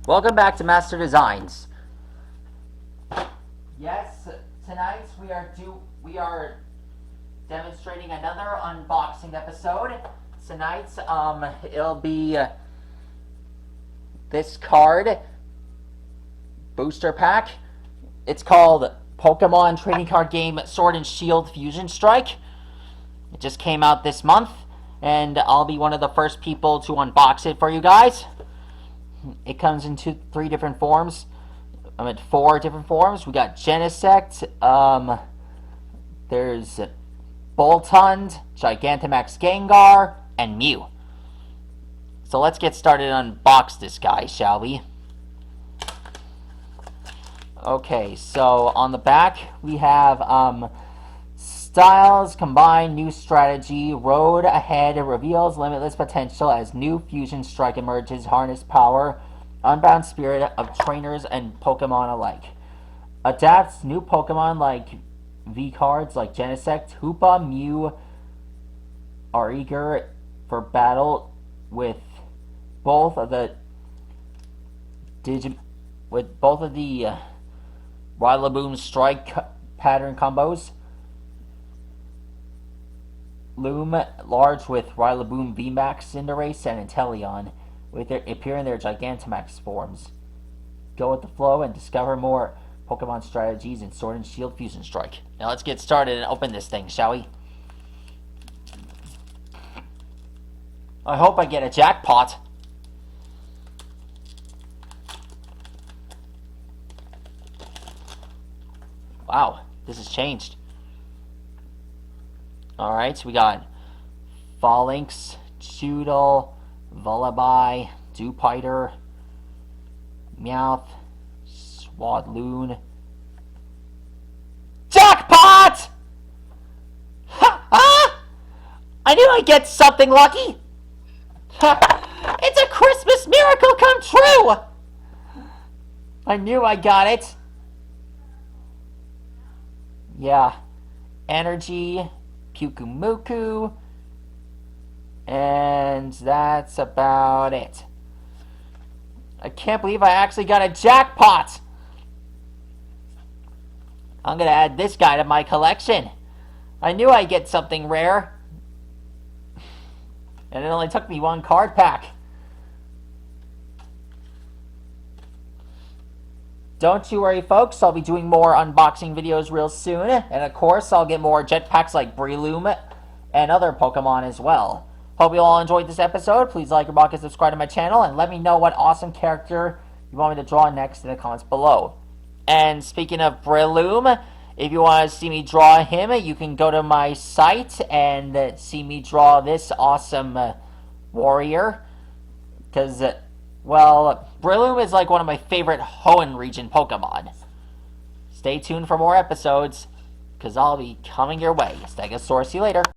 Welcome back to Master Designs. Yes, tonight we are demonstrating another unboxing episode. Tonight, it'll be this card booster pack. It's called Pokemon Trading Card Game Sword and Shield Fusion Strike. It just came out this month, and I'll be one of the first people to unbox it for you guys. It comes in four different forms. We got Genesect, there's Boltund, Gigantamax Gengar, and Mew. So let's get started and unbox this guy, shall we? Okay, so on the back we have Styles Combined New Strategy. Road ahead reveals limitless potential as new fusion strike emerges. Harness power, unbound spirit of trainers and Pokemon alike. Adapts new Pokemon like V cards like Genesect, Hoopa, Mew are eager for battle with both of the Rillaboom strike pattern combos. Loom large with Rillaboom VMAX, Cinderace, and Inteleon appear in their Gigantamax forms. Go with the flow and discover more Pokemon strategies in Sword and Shield Fusion Strike. Now let's get started and open this thing, shall we? I hope I get a jackpot. Wow, this has changed. Alright, so we got Phalanx, Choodle, Vullaby, Dewpider, Meowth, Swadloon. Jackpot! Ha! Ah! I knew I'd get something lucky! It's a Christmas miracle come true! I knew I got it. Yeah. Energy, Pyukumuku, and that's about it. I can't believe I actually got a jackpot! I'm gonna add this guy to my collection. I knew I'd get something rare. And it only took me one card pack. Don't you worry, folks. I'll be doing more unboxing videos real soon. And of course, I'll get more jetpacks like Breloom and other Pokemon as well. Hope you all enjoyed this episode. Please like, remark, and subscribe to my channel. And let me know what awesome character you want me to draw next in the comments below. And speaking of Breloom, if you want to see me draw him, you can go to my site and see me draw this awesome warrior. Because... well, Breloom is like one of my favorite Hoenn region Pokemon. Stay tuned for more episodes, because I'll be coming your way. Stegosaurus, see you later.